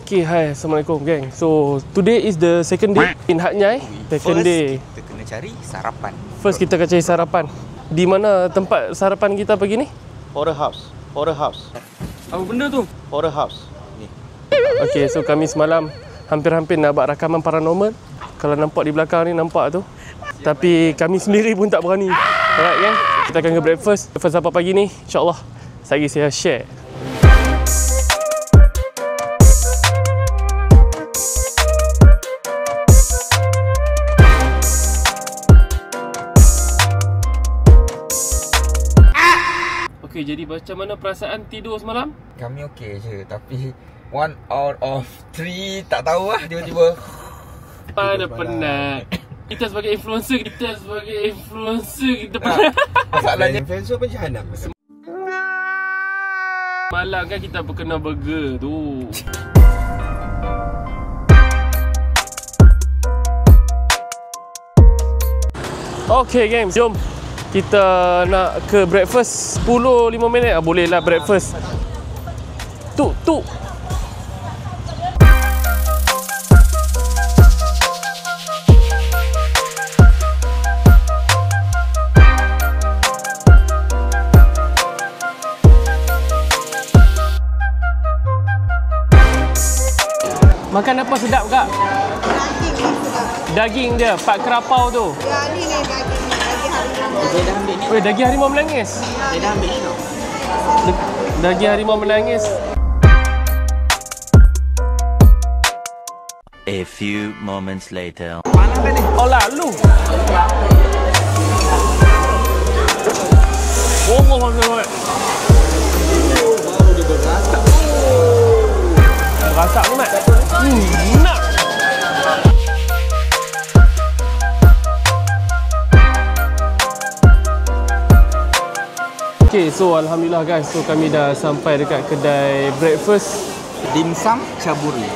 Okay, hi, Assalamualaikum gang. So, today is the second day in Hat Nyai. Second day. Kita kena cari sarapan. First kita akan cari sarapan. Di mana tempat sarapan kita pagi ni? Horror house. Horror house. Apa benda tu? Horror house. Ni. Okay, so kami semalam hampir-hampir nak buat rakaman paranormal. Kalau nampak di belakang ni, nampak tu. Tapi kami sendiri pun tak berani. Alright kan? Kita akan ke breakfast. Breakfast apa pagi ni? InsyaAllah saya share. Okay, jadi macam mana perasaan tidur semalam? Kami okey je, tapi 1 out of 3 tak tahu lah tiba-tiba. Pada penat. Kita sebagai influencer, kita penat. Masalahnya influencer pun jahanam. Malam kan kita berkena burger tu. Okay gang, jom kita nak ke breakfast. 10-5 minit lah, boleh lah breakfast. Tu. Makan apa sedap kak? Daging dia, Pak Kerapau tu. Ya, ni daging harimau. Saya dah ambil ni. Weh, daging harimau menangis. Saya dah ambil ni tau. Daging harimau menangis. A few moments later. Mana kan ni? Oh lalu. Oh, baru dia berasak. rasak ni mat. Nak. Okay, so alhamdulillah guys. So kami dah sampai dekat kedai breakfast. Dimsum Caburi.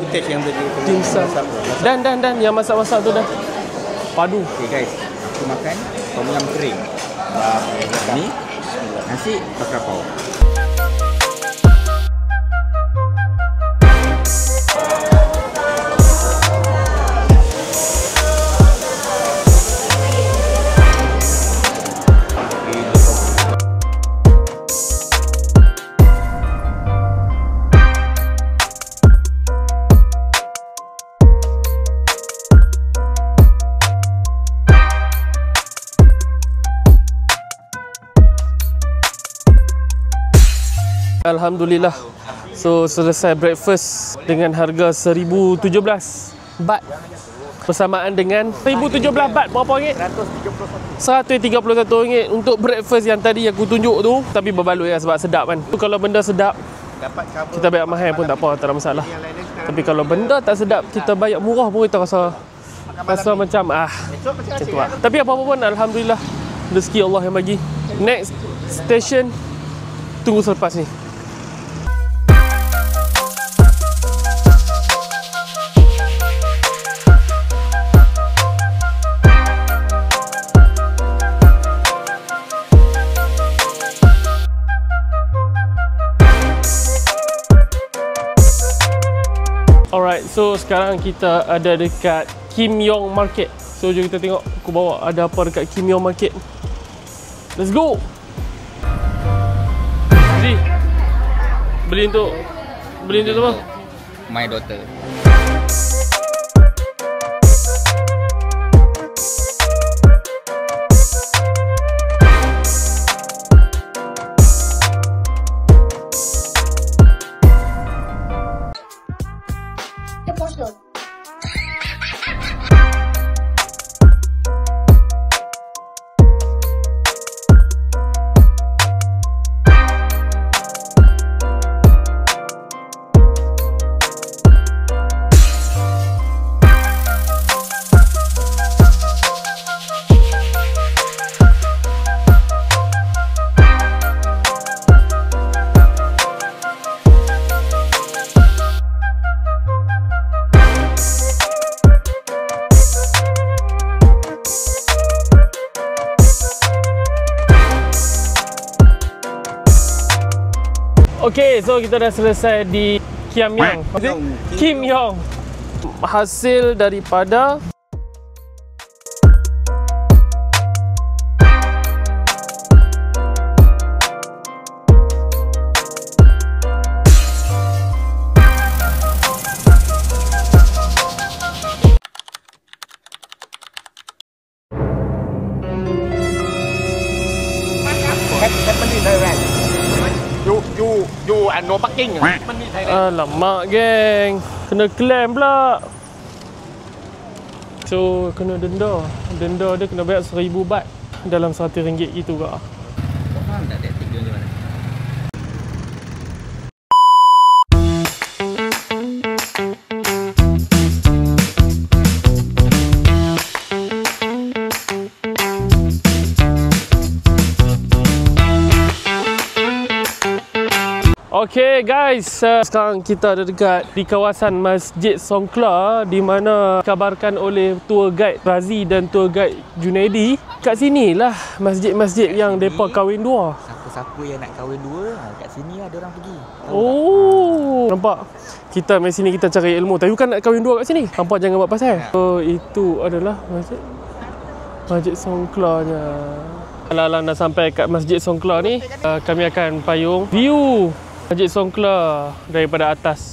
Footage yang tadi. Dimsum. Dan yang masak-masak tu dah. Padu. Okay guys, kita makan tom yum kering. Ni nasi Pak Kerapau. Alhamdulillah. So selesai breakfast dengan harga 1017 baht. Bersamaan dengan 1017 baht berapa ringgit? 131 ringgit untuk breakfast yang tadi aku tunjuk tu. Tapi berbaloi lah sebab sedap kan. Tu kalau benda sedap kita bayar mahal pun tak apa, tak ada masalah. Tapi kalau benda tak sedap kita bayar murah pun kita rasa macam macam tu lah. Tapi apa-apa pun alhamdulillah rezeki Allah yang bagi. Next station tunggu selepas ni. Alright, so sekarang kita ada dekat Kim Yong Market. So jom kita tengok aku bawa ada apa dekat Kim Yong Market. Let's go. Jadi beli untuk apa? My daughter. Okay, so kita dah selesai di Kiam Yong. Kim Yong. Hasil daripada no parking. alamak geng, kena claim pula. So kena denda. Denda dia kena bayar 1000 baht dalam RM100 gitu kak. Faham tak taktik dia macam mana? Okay guys, sekarang kita ada dekat di kawasan Masjid Songkla, di mana dikabarkan oleh tour guide Razi dan tour guide Junaidi. Kat sinilah masjid-masjid yang depa kahwin dua. Siapa-siapa yang nak kahwin dua, kat sini ada orang pergi. Oh, nampak? Kita mari sini kita cari ilmu. Tapi bukan nak kahwin dua kat sini. Nampak, jangan buat pasal. So itu adalah Masjid Songklanya. Kalau dah sampai kat Masjid Songkla ni, kami akan payung view Masjid Songkla daripada atas.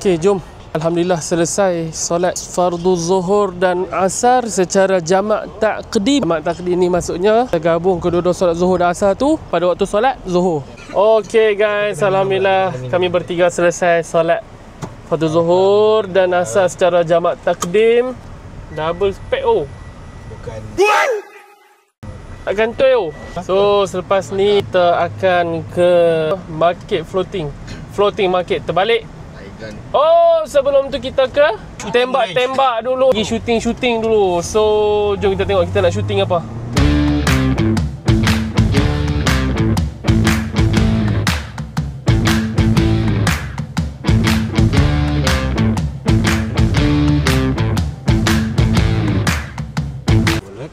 Okey, jom. Alhamdulillah selesai solat fardu zuhur dan asar secara jamak takdim. Jamak takdim ni maksudnya tergabung kedua-dua solat zuhur dan asar tu pada waktu solat zuhur. Okey guys, alhamdulillah kami bertiga selesai solat fardu zuhur dan asar secara jamak takdim. Double spek bukan. Tak kantoi So selepas ni kita akan ke market floating. Floating market terbalik. Oh, sebelum tu kita ke tembak-tembak dulu. Pergi shooting-shooting dulu. So, jom kita tengok kita nak shooting apa.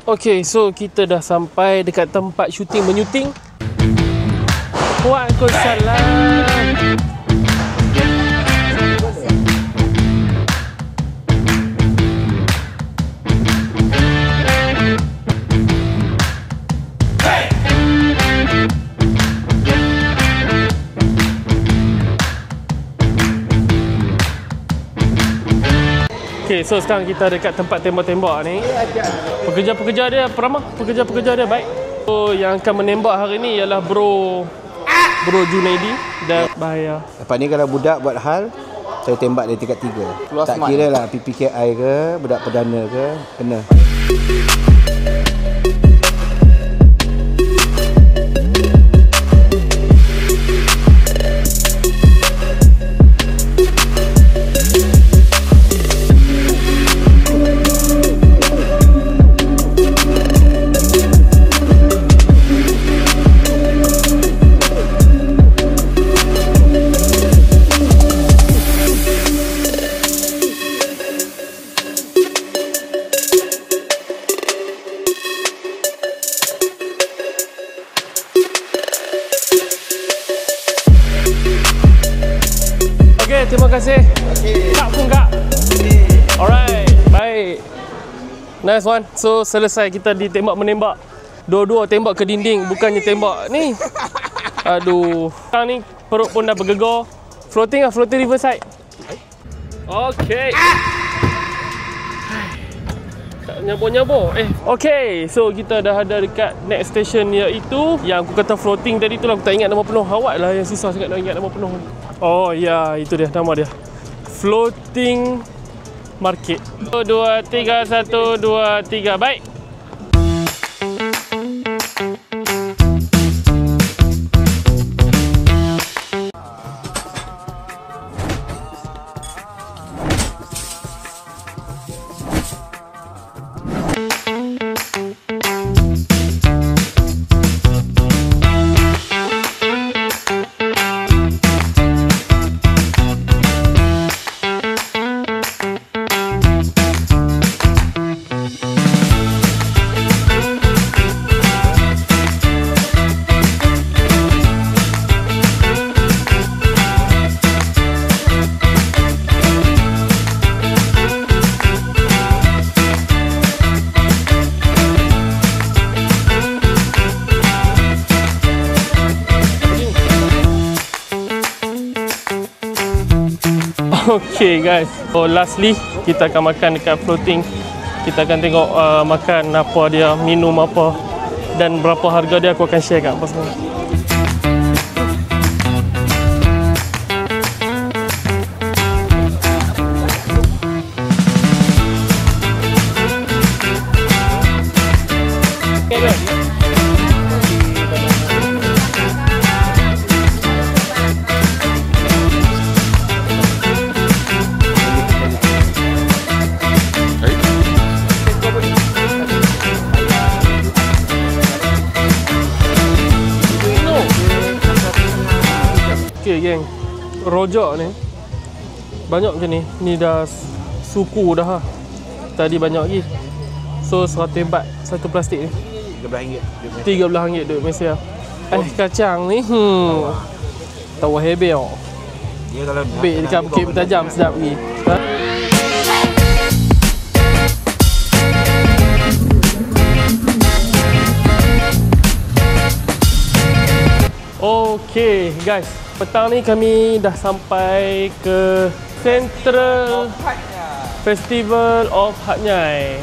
Okay, so kita dah sampai dekat tempat shooting menyuting. Waalaikumsalam. Okay, so sekarang kita dekat tempat tembak-tembak ni. Pekerja-pekerja dia ramah, pekerja-pekerja dia baik. So yang akan menembak hari ni ialah bro Junaidi dan Bahaya. Lepas ni kalau budak buat hal, saya tembak dia tingkat 3. Tak kira lah PPKI ke, budak perdana ke, kena. Terima kasih. Kak pun kak. Alright, baik. Nice one. So selesai kita ditembak menembak. Dua-dua tembak ke dinding, bukannya tembak ni. Aduh. Sekarang ni perut pun dah bergegar. Floating lah, floating riverside. Okay. Tak nyabur-nyabur. Okay, so kita dah ada dekat next station, iaitu yang aku kata floating tadi tu lah. Aku tak ingat nama penuh. Awak lah yang susah sangat nak ingat nama penuh. Oh ya, itu dia nama dia. Floating Market. 1, 2, 3, 1, 2, 3. Baik. Okay guys, so lastly kita akan makan dekat floating. Kita akan tengok makan apa dia, minum apa dan berapa harga dia. Aku akan share kat apa semua. Okay geng, rojak ni banyak macam ni. Ni dah suku dah ha. Tadi banyak lagi. So 100 baht satu plastik ni. RM13 duit Malaysia. Kacang ni tahu hebel. Dia kalau Bek dekat Bukit Bertajam sedap lagi. Ha? Okay guys, petang ni kami dah sampai ke Central Festival of Hat Nyai.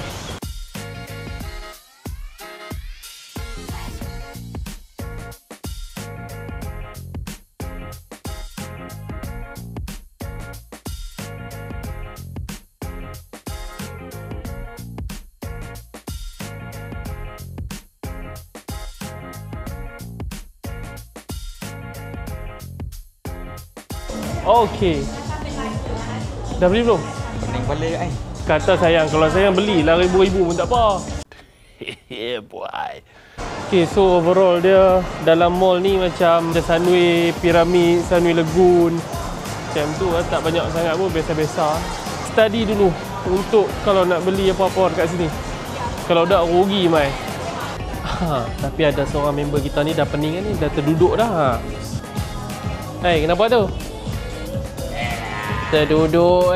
Okey. Dah beli belum? Pening kepala kan? Kata sayang, kalau sayang belilah ribu-ribu pun tak apa. Yeah, boy. Okey, so overall dia dalam mall ni macam ada Sunway Pyramid, Sunway Lagoon. Macam tu lah, tak banyak sangat pun, biasa-biasa. Study dulu untuk kalau nak beli apa-apa dekat sini. Kalau tak rugi mai. Tapi ada seorang member kita ni dah pening ni, dah terduduk dah. Hai, kenapa tu? Terduduk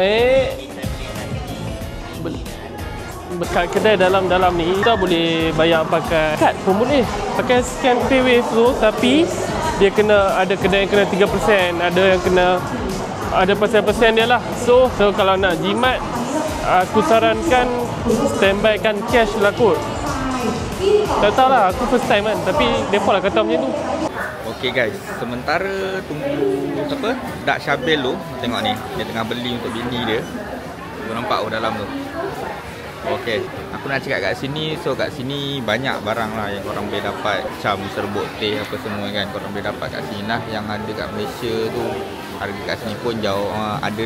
Dekat kedai dalam-dalam ni kita boleh bayar pakai kad pun boleh. Pakai scan PayWave tu, tapi dia kena ada kedai yang kena 3%, ada yang kena ada persen-persen dia lah. So kalau nak jimat, aku sarankan standby kan cash lah kot. Tak tahu lah, aku first time kan, tapi mereka lah kata macam tu. Okay guys, sementara tunggu siapa? Dak Syabil tu, tengok ni, dia tengah beli untuk bini dia. Kau nampak dalam tu. Okay, aku nak cakap kat sini, so kat sini banyak barang lah yang korang boleh dapat, macam serbuk teh apa semua kan, korang boleh dapat kat sini lah. Yang ada kat Malaysia tu, harga kat sini pun jauh, ada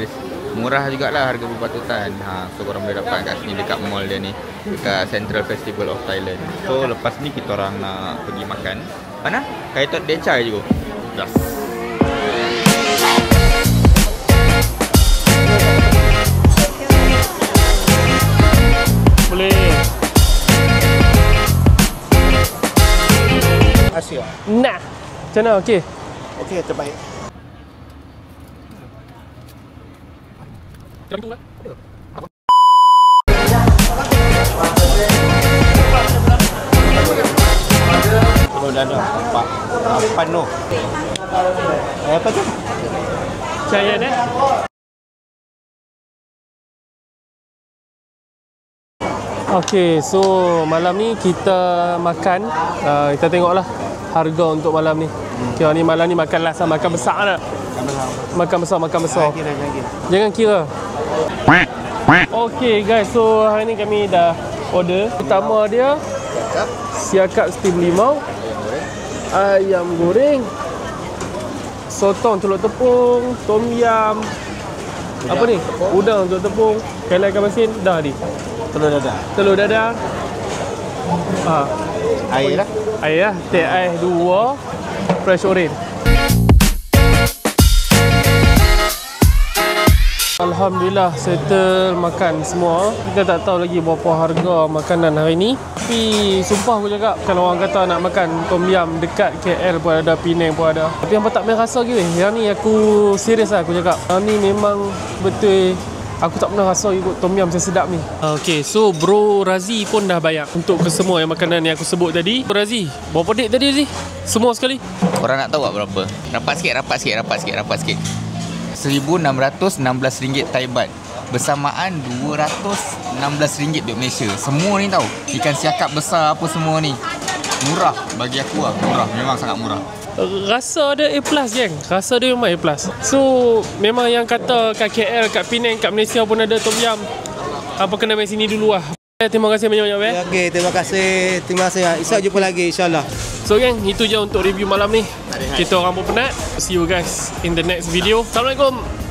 murah jugalah harga berpatutan. So korang boleh dapat kat sini dekat mall dia ni, dekat Central Festival of Thailand. So lepas ni kita orang nak pergi makan. Mana? Kaitot Decai je. Yes. Boleh. Asyik. Nah. Macam mana? Okey. Okey, terbaik. Tunggu lah. Kalau dah ada 8 tu. Apa tu? Cahaya dah. Okay, so malam ni kita makan. Kita tengoklah harga untuk malam ni. Okay, ni malam ni makan last lah. Makan besar tak? Makan besar, makan besar. Jangan kira. Okay guys, so hari ni kami dah order. Pertama dia siakap steam limau, ayam goreng, sotong telur tepung, tom yam, apa ni? Udang telur tepung, kelai ikan masin, dah ni. Telur dadah. Air lah. Air lah. Teh air 2 fresh orange. Alhamdulillah settle makan semua. Kita tak tahu lagi berapa harga makanan hari ni. Tapi sumpah aku cakap, kalau orang kata nak makan tom yam dekat KL pun ada, Penang pun ada. Tapi hampa tak main rasa lagi weh. Yang ni aku serius lah aku cakap. Yang ni memang betul aku tak pernah rasa ikut tom yam sesedap ni. Okay, so Bro Razi pun dah bayar untuk kesemua yang makanan yang aku sebut tadi. Bro Razi, berapa dek tadi Razi? Semua sekali? Korang nak tahu tak berapa? Rapat sikit. RM1,616 Thai baht. Bersamaan RM216 duit Malaysia. Semua ni tahu. Ikan siakap besar apa semua ni. Murah bagi aku lah. Murah, memang sangat murah. Rasa dia A+, geng. Rasa dia memang A+. So, memang yang kata kat KL, kat Penang, kat Malaysia pun ada tom yam. Apa kena main sini dulu lah. Terima kasih banyak-banyak. Okey, terima kasih. Esok jumpa lagi insya-Allah. So geng, itu je untuk review malam ni. Kita orang pun penat. See you guys in the next video. Assalamualaikum.